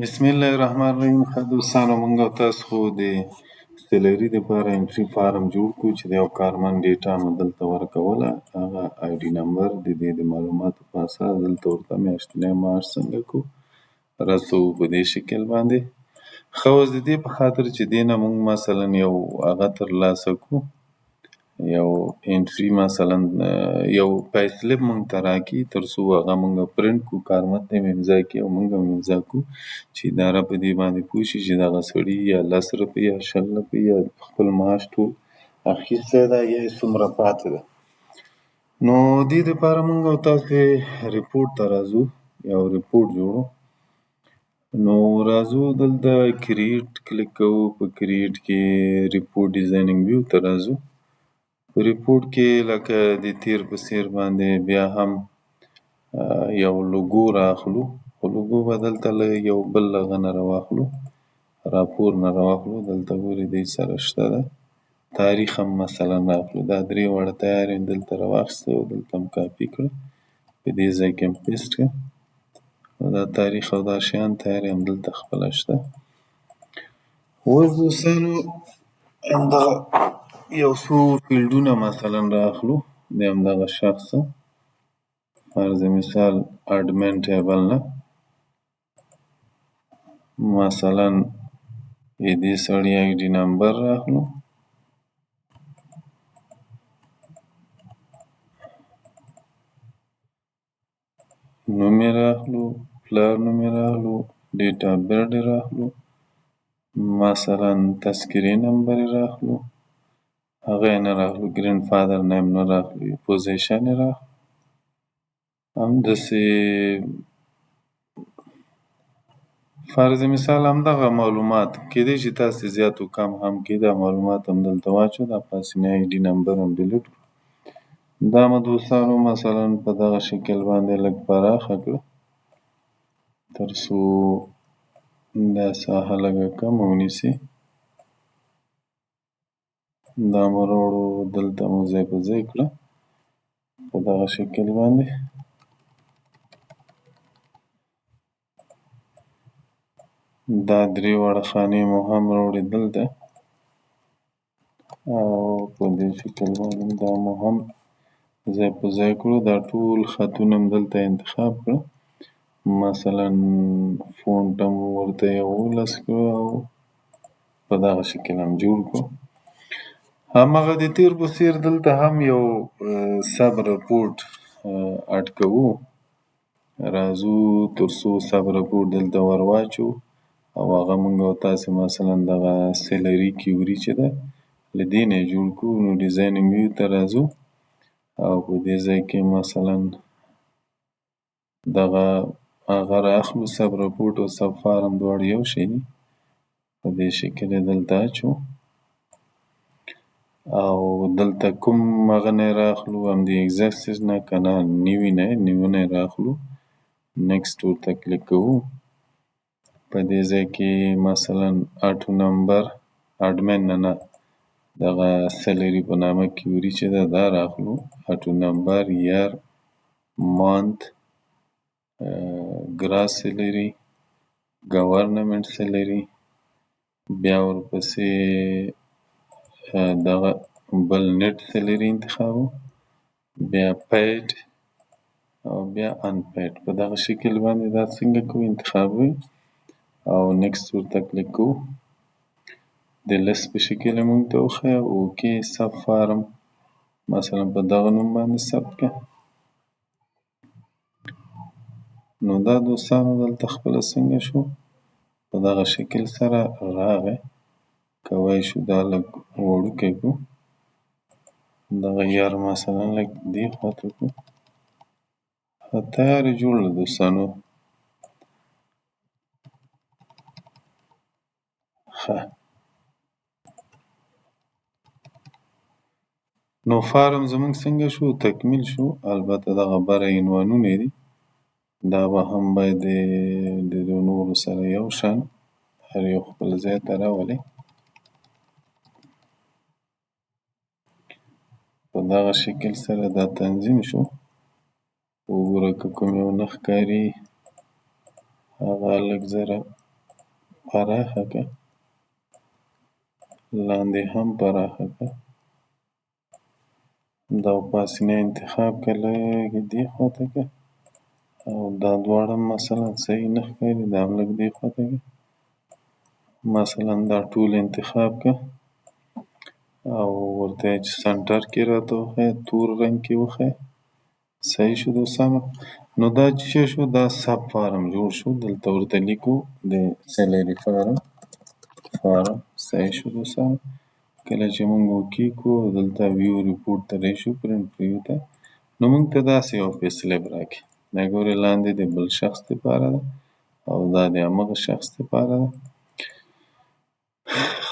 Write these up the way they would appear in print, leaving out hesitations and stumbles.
بسم الله الرحمن الرحیم. ښه دوستانو، موږ او تاسو خو د سیلري دپاره انټري فارم جوړ کړو چې د یو کارمند ډیټا مو دلته ورکوله. هغه آی ډي نمبر د دې د معلوماتو په اساس دلته ورته میاشتنی معاش څنګه کړو رسوو په دې شکل باندې. ښه اوس د دې په خاطر چې دې نه موږ مثلا یو هغه ترلاسه کړو، یو انټري مثلا یو پایسلیپ موږ ته راکړي تر څو هغه موږ پرنټ کړو، کارمند ته یې امضا کړي او موږ هم امضا کړو چې اداره په دې باندې پوه شي چې دغه سړي یا 10 روپۍ یا 20 روپۍ یا خپل معاش ټول اخیستی ده یا یې څومره پاتې ده. نو دې دپاره موږ او تاسې ریپورټ ته راځو، یو ریپورټ جوړو. نو راځو دلته کریټ کلیک کوو، په کریټ کې ریپورټ ډیزاینینګ ویو ته راځو. په ریپورټ کې لکه د تیر په څیر باندې بیا هم یو لوګو رااخلو، خو لوګو به دلته له یو بل هغه نه راواخلو، راپور نه راواخلو. دلته ګورئ دی سره شته ده، تاریخ هم مثلا رااخلو. دا درې واړه تیار یې دلته راواخیسته او دلته هم کاپي کړه، په دې ځای کې هم پیسټ کړه. دا تاریخ او دا شیان تیار یې همدلته خپله شته. اوس دوستانو همدغه یو څو فیلډونه مثلا رااخلو د همدغه شخص، فرض مثال اډمن ټیبل نه مثلا د دې سړي آی ډي نمبر رااخلو، نوم یې رااخلو، پلار نوم یې رااخلو، ډیټ آف برډ یې رااخلو، مثلا تذکرې نمبر یې رااخلو، هغه یې نه رااخلو، ګرینډ فادر نیم نه رااخلو، پوزیشن یې رااخلو. همداسې فرض مثال همدغه معلومات کیدای شي تاسې زیات و کم هم کړي، دا معلومات هم دلته واچوو، دا پاسنی آی ډي نمبر هم ډیلیټ کړو. دا مو دوستانو مثلا په دغه شکل باندې لږ پراخه کړه تر څو دا ساحه لږه کمه ونیسي. دا مو راوړو دلته مو ځای په ځای کړه په دغه شکل باندې. دا درې واړه خانې مو هم راوړې دلته او په دې شکل باندې دا مو هم ځای په ځای کړو. دا ټول خطونه هم دلته انتخاب کړه، مثلا فونټ هم ورته 11 کړو او په دغه شکل هم جوړ کړو. همغه د تیر په څیر دلته هم یو سب رپورټ اډ کوو. راځو تر څو سب رپورټ دلته ور واچو او هغه موږ او تاسې مثلا دغه سیلري کیوري چې ده له دې نه یې جوړ کړو. نو ډیزاینینګ ویو ته راځو او په دې ځای کې مثلا دغه هغه رااخلو، سب رپورټ او سب فارم دواړه یو شی دي. په دې شکل یې دلته اچوو او دلته کوم هغه نه یې رااخلو، همدې ایګزسټډ نه که نه نوي نه یې رااخلو. نیکسټ ورته کلیک کوو. په دې ځای کې مثلا اټو نمبر اډمن نه دغه سیلري په نامه کیوري چې ده دا رااخلو، اټو نمبر، یار، مانت، ګراس سیلري، ګورنمنټ سیلري، بیا ورپسې دغه بل نیټ سیلري انتخابو، بیا پیډ او بیا ان پیډ. په دغه شکل باندې دا څنګه کوو انتخابوي او نیکسټ ورته کلیک کوو. د لیست په شکل یې موږ ته وښیه. اوکې سب فارم مثلا په دغه نوم باندې ثبت کړه. نو دا دوستانو دلته خپله څنګه شو، په دغه شکل سره راغی. کولی شو دا لږ وړوکی کړو، دغه یار مثلا لږ دې خواته کړو. تیار یې جوړ کړه دوستانو. ښه نو فارم زموږ څنګه شو، تکمیل شو. البته دغه بره عنوانونه دي، دا به هم باید د نورو سره یو شان هر یو خپل ځای ته راولئ. په دغه شکل سره دا تنظیم شو. وګوره که کوم یو نه ښکاري هغه لږ زره پراخه که لاندې هم پراخه که دا پاسینه انتخاب که لږ دې خواته که او دا دواړه مثلا صحیح نه ښکاري دا هم لږ دې خواته که مثلا دا ټول انتخاب که او ورته یې چې سنټر کې راته وښیه تور رنګ کې وښیه صحیح شو دوستانو نو دا چې شو دا سب فارم جوړ شو دلته ورته لیکو د سیلري فارم صحیح شو دوستانو کله چې مونږ اوکې کو دلته ویو ریپورټ ته راشو پرنټ پریو ته نو مونږ ته داسې یو پې سلیپ راکړي دا ګورې لاندې د بل شخص دپاره ده او دا د همغه شخص دپاره ده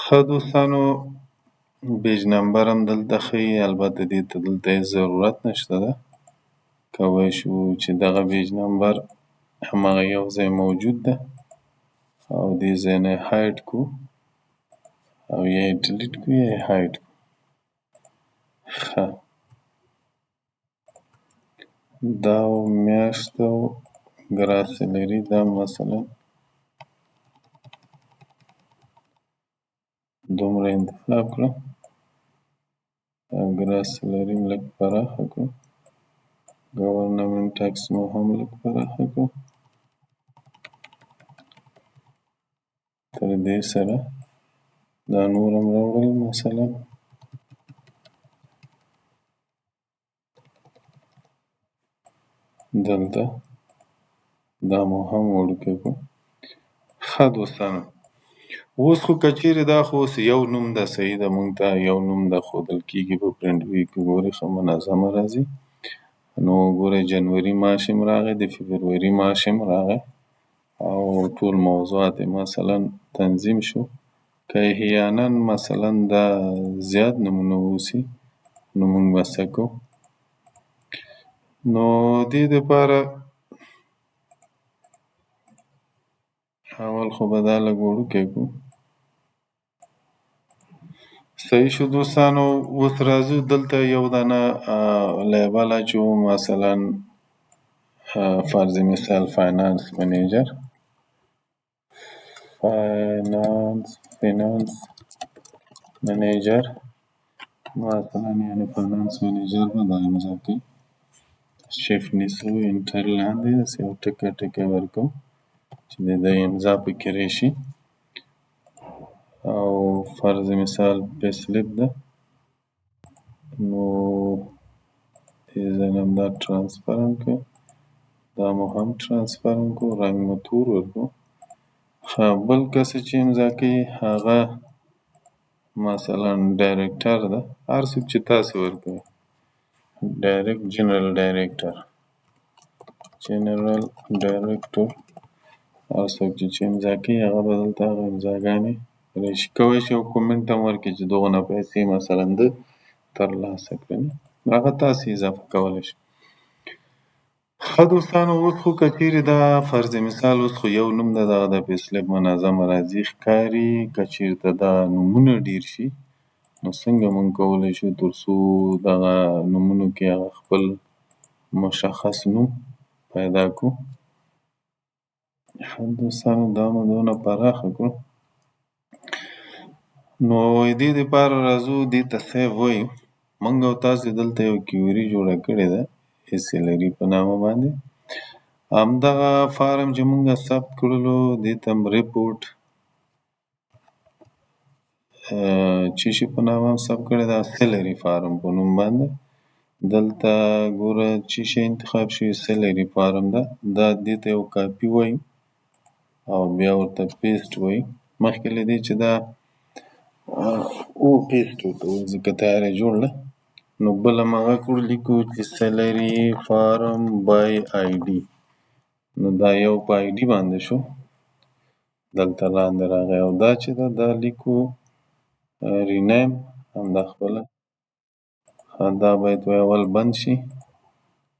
ښه دوستانو بیج نمبر هم دلته ښیي البته دې ته دلته هېڅ ضرورت نشته ده کولی شو چې دغه بیج نمبر همغه یو ځای موجود ده او دې ځای نه یې هایډ کو او یا یې ډیلیټ کو یا یې هایډ کو ښه دا میاشت او ګراسلري دا مثلا دومره انتخاب کړه ګراسلري م لږ پراخه کړه ګورنمنټ ټکس مو هم لږ پراخه کړه تر دې سره دا نور هم راوړل مثلا دلته دا مو هم وړوکی کړو ښه دوستانو اوس خو که چیرې دا خو اوس یو نوم ده صحیح ده مونږ ته یو نوم ده ښودل کېږي په پرنټ ویو کې ګورئ ښه منظمه راځي نو ګورئ جنوري معاش هم راغی د فبروري معاش هم راغی او ټول موضوعات مثلا تنظیم شو که احیانا مثلا دا زیات نمونه واوسي نو مونږ به څه کوو نو دې دپاره اول خو به دا لږ وړوکی کړو صحیح شو دوستانو اوس راځو دلته یو دانه لیبل اچوو مثلا فرض مثال فاینانس منیجر منیجر مثلا یعنی فاینانس منیجر به دا امضا کوي شیف نیسو انټر لاندې داسې یو ټکی ټکی ورکوو چې د ده امضا پکې راشي او فرض مثال پې سلیپ ده نو دې ځای نه هم دا ټرانسپرنټ کړو دا مو هم ټرانسپرنټ کړو رنګ مو تور ورکړو ښه بل کس چې امضا کوي هغه مثلا ډایرکټر ده هر څوک چې تاسې ورکوئ ډایرکټ جنرال ډایرکټر هر څوک چې امضا کوي هغه به دلته هغه امضاګانې راشي کولی شي یو کومنټ هم ورکړي چې دغونه پیسې مثلا ده ترلاسه کړي هغه تاسې اضافه کولی شئ ښه دوستانو اوس خو که چیرې دا فرض مثال اوس خو یو نوم ده دغه د پې سلیپ منظمه راځي ښکاري که چیرته دا نومونه ډیر شي نو څنګه مونږ کولی شو تر څو دغه نومونو کې هغه خپل مشخص نوم پیدا کړو ښه دوستانو دا مو دونه پراخه کړو نو دې دپاره راځو دې ته سیو وایو مونږ او تاسې دلته یو کیوري جوړه کړې ده سیلري په نامه باندې همدغه فارم چې مونږ ثبت کړلو دې ته هم ریپورټ چې شي په نامه هم ثبت کړی ده سیلري فارم په نوم باندې دلته ګوره چې شی انتخاب شوي سیلري فارم ده دا دې ته یو کاپي وایو او بیا ورته پیسټ وایو مخکې له دې چې دا پیسټ وکړو ځکه تیار یې جوړ ده نو بل هم هغه کړو لیکو چې سیلري فارم بای آی ډي نو دا یو په آی ډي باندې شو دلته لاندې راغی او دا چې ده دا لیکو رینیم همدا خپله دا باید اول بند شي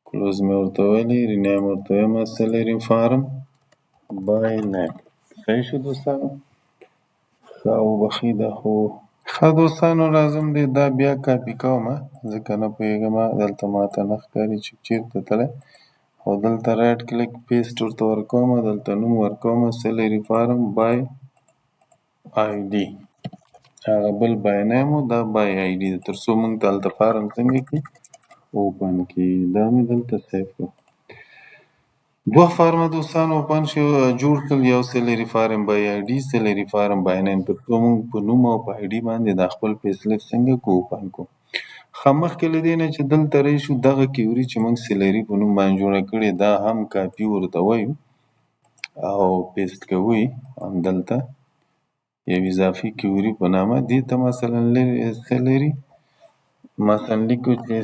کلوز مې ورته ویلي رینیم ورته ویمه سیلري فارم بای نیم صحیح شو دوستانو ښه وبښئ دا خو ښه دوستانو لازم دی دا بیا کاپي کومه ځکه نه پوهېږمه دلته ماته نه ښکاري چې چېرته تللی خو دلته رایټ کلیک پیسټ ورته ورکومه دلته نوم ورکومه سیلري فارم بای آی ډي هغه بل بای نیم و دا بای آی ډي ده. تر څو موږ دلته فارم څنګه کړي اوپن کړي. دا مې دلته سیف کړو. دوه فارمه دوستانو اوپن شو جوړ کړل. یو سیلري فارم بای آی ډي، سیلري فارم بای نیم. تر څو موږ په نوم او په آی ډي باندې دا خپل پیسلیپ څنګه کو اوپن کو. ښه مخکې له دې نه چې دلته راشو دغه کیوري چې موږ سیلري په نوم باندې جوړه کړې دا هم کاپي ورته وایو او پیسټ کوئ همدلته یو اضافي کیوري په نامه دې ته مثلا سیلري مثلا لیکو چې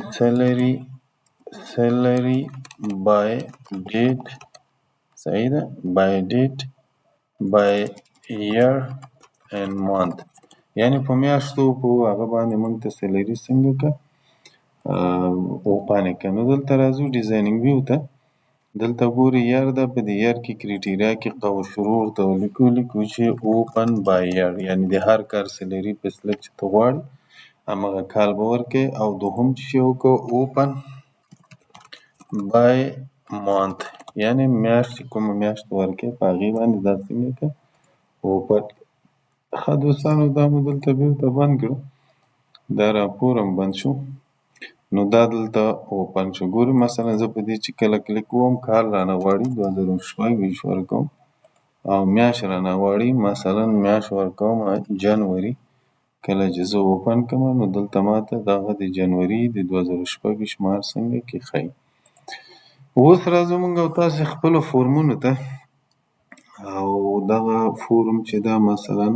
سیلري بای ډیټ صحیح ده بای ډیټ بای year and month یعنی په میاشتو په هغه باندې موږ ته سیلري څنګه که اوپن که. نو دلته راځو ډیزاینینګ ویو ته. دلته ګوري یر ده په دې یر کې کریټیریا کې قوس شروع ورته لیکو چې اوپن بای یر یعنی د هر کار سیلري پیسلیپ چې ته غواړې همغه کال به ورکې. او دوهم چې وکړو اوپن بای مانت یعنی میاشت کومه میاشت ورکې په هغې باندې دا څنګه که اوپن. ښه دوستانو دا مو دلته بیرته بند کړو. دا راپور هم بند شو. نو دا دلته اوپن شو. ګورئ مثلا زه په دې چې کله کلیک کوم کال رانه غواړي 2026 ورکوم او میاشت رانه غواړي مثلا میاشت ورکوم جنوري. کله چې زه اوپن کړم نو دلته ماته دغه د جنوري د 2026 مار څنګه کې ښیي. اوس راځو موږ او تاسې خپلو فورمونو ته او دغه فورم چې دا مثلا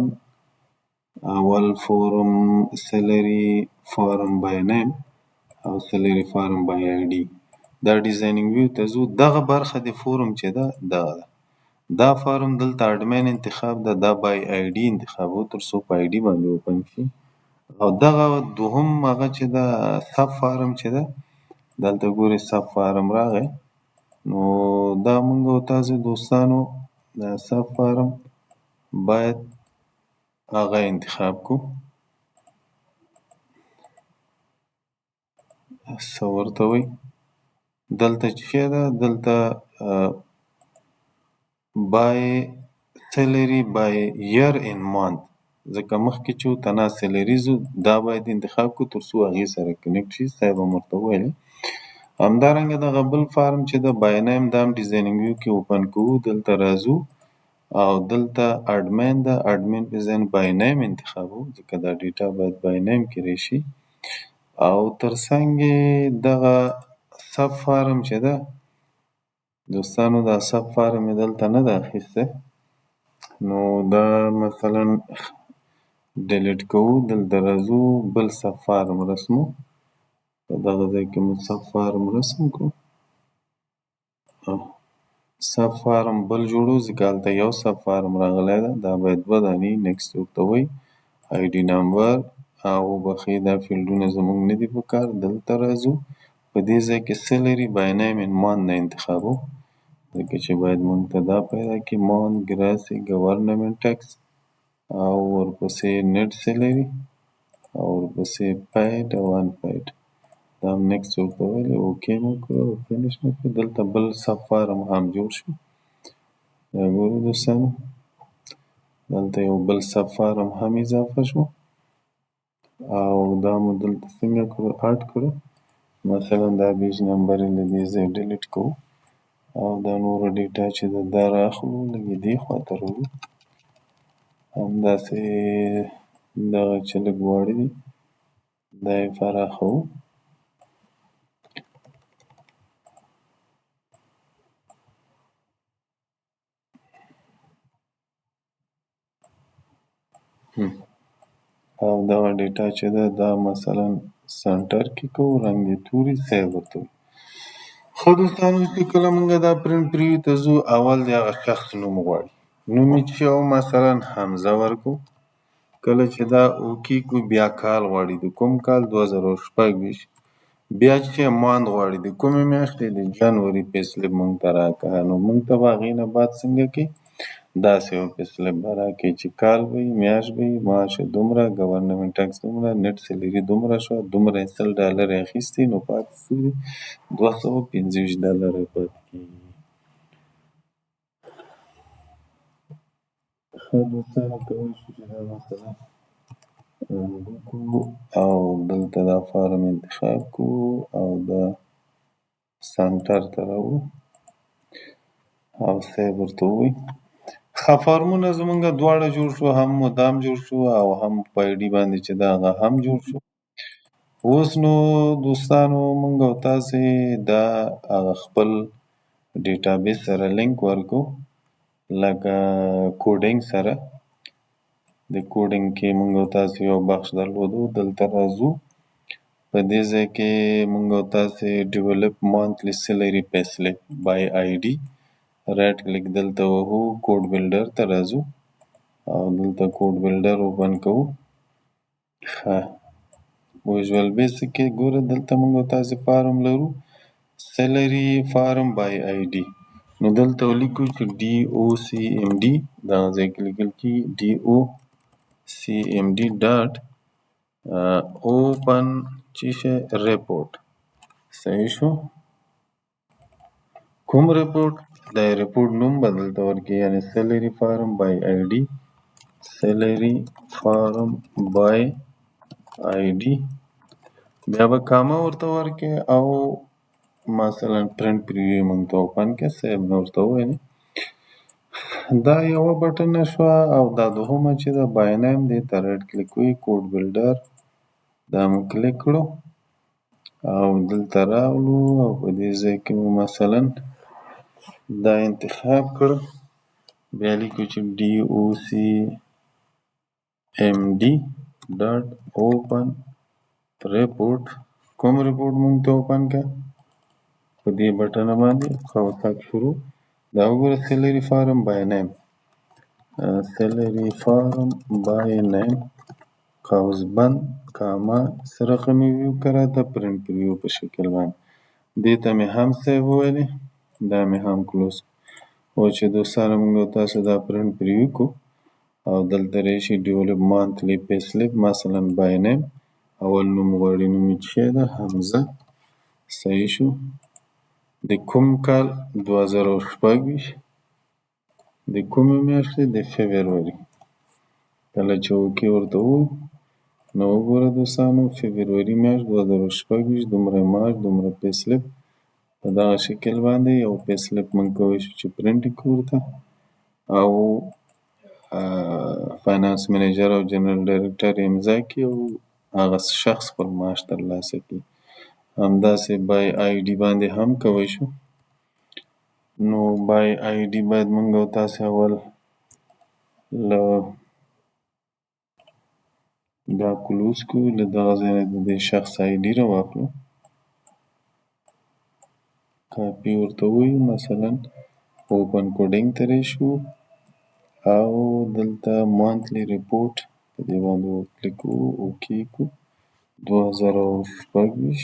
اول فورم سیلري فارم بای نیم او سیلري فارم بای آی ډي. دا ډیزاینینګ ویو ته ځو. دغه برخه د فورم چې ده دغه ده. دا فارم دلته اډمین انتخاب ده دا بای آی ډي انتخابو تر څو په آی ډي باندې اوپن شي. او دغه دوهم هغه چې ده سب فارم چې ده دلته ګورئ سب فارم راغی. نو دا موږ او تاسې دوستانو دا سب فارم باید هغه انتخاب کو. څه ورته وایي دلته چې ده دلته بای سیلري بای یر ان مانت ځکه مخکې چې تنا سیلري زو دا باید انتخاب کو تر څو هغې سره کنیکټ شي. صاحب هم ورته ویلې. همدارنګه دغه بل فارم چې د بای نیم دا هم ډیزاینینګ ویو کې اوپن کوو. دلته راځو او دلته اډمین ده اډمین په ځای بای نیم انتخابو ځکه دا ډیټا باید بای نیم کې راشي. او ترڅنګ یې دغه سب فارم چې ده دوستانو دا سب فارم یې دلته نه ده اخیستی. نو دا مثلا ډیلیټ کوو. دلته راځو بل سب فارم رسمو. په دغه ځای کې مو سب فارم رسم کړو. سب فارم بل جوړو ځکه هلته یو سب فارم راغلی ده. دا باید دوه دانې نیکسټ ورته وایي. آی ډي نمبر او وبښئ دا فیلډونه زموږ نه دي پکار. دلته راځو په دې ځای کې سیلري بای نیم ان مانت نه انتخابو ځکه چې باید موږ ته دا پیدا کړي مانت ګراسي ګورنمنټ ټیکس او ورپسې نیټ سیلري او ورپسې پیډ او ان پیډ. دا هم نیکسټ ورته ویلې اوکې مو کړو او فینش مو کړو. دلته بل سب فارم هم جوړ شو. دا ګورئ دوستانو دلته یو بل سب فارم هم اضافه شو او دا مو دلته څنګه کړو اډ کړو. مثلا دا پیج نمبر یې له دې ځایه ډیلیټ کوو او دا نوره ډیټا چې ده دا رااخلو لږ یې دې خواته راوړو. همداسې دغه چې لږ واړه دي دا یې پراخوو. او دغه ډیټا چې ده دا مثلا سنټر کې کوو رنګ یې توري سیو ورته وایي. ښه دوستانو چې کله موږ دا پرنټ پریویو ته ځو اول د هغه شخص نوم غواړي. نوم یې چې مثلا حمزه ورکو. کله چې دا اوکې کړو بیا کال غواړي د کوم کال 2026. بیا چې مانت غواړي د کومې میاشتې د جنوري پیسلیپ موږ ته راکړه. نو موږ ته به هغې نه بعد څنګه کې داسې یو پیسلیپ به راکړي چې کال به وي میاشت به وي معاش یې دومره ګورنمنټ ټیکس دومره نیټ سیلري دومره شوه دومره یې $100 یې اخیستي نو پاتې څو دي $225 پاتې کېږي. ښه دوستانو کولی شو چې دا مثلا وکړو او دلته دا فارم انتخاب کړو او دا سنټر ته راوړو او سیو ورته ووایو. ښه فارمونه زمونږ دواړه جوړ شو، هم مدام جوړ شو او هم په آی ډي باندې چې دا هغه هم جوړ شو. اوس نو دوستانو مونږ او تاسې دا هغه خپل ډیټابیس سره لینک ورکړو لکه کوډینګ سره. د کوډینګ کې مونږ او تاسې یو بخش درلودو، دلته راځو په دې ځای کې مونږ او تاسې ډیولپ مانتلی سیلري پیسلیپ بای آی ډي رایټ کلیک دلته وهو، کوډ بلډر ته راځو او دلته کوډ بلډر اوپن کوو. ښه ویژوال بیسیک کې ګوره دلته مونږ او تاسې فارم لرو، سیلري فارم بای آی ډي. نو دلته ولیکو چې ډي او سی ام ډي دغه ځای کې لیکل کېږي ډي او سی ام ډي ډاټ اوپن چې شی ریپورټ. صحیح شو؟ کوم ریپورټ؟ د ریپورټ نوم به دلته ورکړي، یعنې سیلري فارم بای آی ډي، سیلري فارم بای آی ډي. بیا به کامه ورته ورکړي او مثلا پرنټ پریویو مونږ ته اوپن کړه، سیو مې ورته وویلې. دا یوه بټنه شوه او دا دوهمه چې ده بای نیم دې ته رایټ کلیک وي، کوډ بلډر دا مو کلیک کړو او دلته راغلو او په دې ځای کې مو مثلا دا انتخاب کړ. بیا لیکو چې ډي او سی ام ډي ډاټ اوپن ریپورټ. کوم ریپورټ مونږ ته اوپن کړه؟ په دې بټنه باندې قوسک شروع. دا وګوره سیلري فارم بای نیم، سیلري فارم بای نیم قوس بند کامه سره رقمي ویو کراته پرنټ پریویو په شکل باندې. دې ته مې هم سیو وویلې، دا مې هم کلوز. او چې دوستانو مونږ او تاسو دا پرنټ پریویو کو او دلته راشي ډیولپ مانتلی پی سلیپ مثلا بای نیم، اول نوم غواړي نوم یې چې ده حمزه. صحیح شو؟ د کوم کال 2026 د کومې میاشتې د فبروري. کله چې اوکې ورته ووایو نو وګوره دوستانو فبروري میاشت 2026 دومره مارچ دومره پی سلیپ په دغه شکل باندې یو پی سلیپ مونږ کولی شو چې پرنټ یې کړو ورته او فاینانس منیجر او جنرال ډایرکټر امضا کړي او هغه شخص خپل معاش ترلاسه کړي. همداسې بای آی ډي باندې هم کولی شو. نو بای آی ډي باید مونږ او تاسې اول له دا کلوز کړو، له دغه ځای نه د دې شخص آی ډي راواخلو، کاپي ورته ووایو، مثلا اوپن کوډینګ ته راشو او دلته مانتلی ریپورټ په دې باندې وکلیک وکړو، اوکې کړو 2026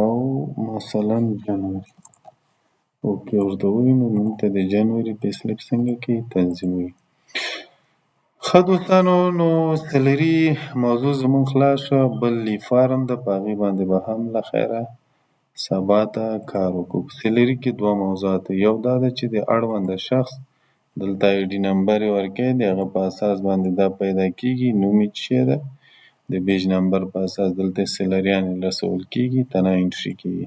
او مثلا جنوري. اوکې ورته ووایو نو موږ ته د جنوري پی سلیپ څنګه کې تنظیموي. ښه دوستانو نو سیلري موضوع زمونږ خلاص شوه. بل لی فارم ده په هغې باندې به هم له خیره سبا ته کار وکړو. په سیلري کې دوه موضوعات ده، یو دا ده چې د اړونده شخص دلته آی ډي نمبر یې ورکوي، د هغه په اساس باندې دا پیدا کېږي، نوم یې چې ده د بیج نمبر په اساس دلته سیلریان یې رسول کېږي، تنه انټري کېږي.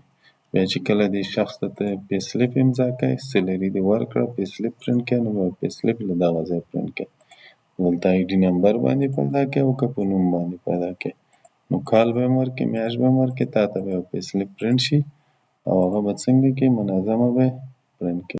بیا چې کله دې شخص ته ته پی سلیپ امضا کوې، سیلري دې ورکړه، پی سلیپ پرنټ کړه، نو به پی سلیپ له دغه ځای پرنټ کوې، دلته آی ډي نمبر باندې پیدا کوې او که په نوم باندې پیدا کوې. نو کال به یې هم ورکړې، میاشت به یې هم ورکړې، تا ته به یو پی سلیپ پرنټ شي او هغه به څنګه کې منظمه به یې پرنټ کوې.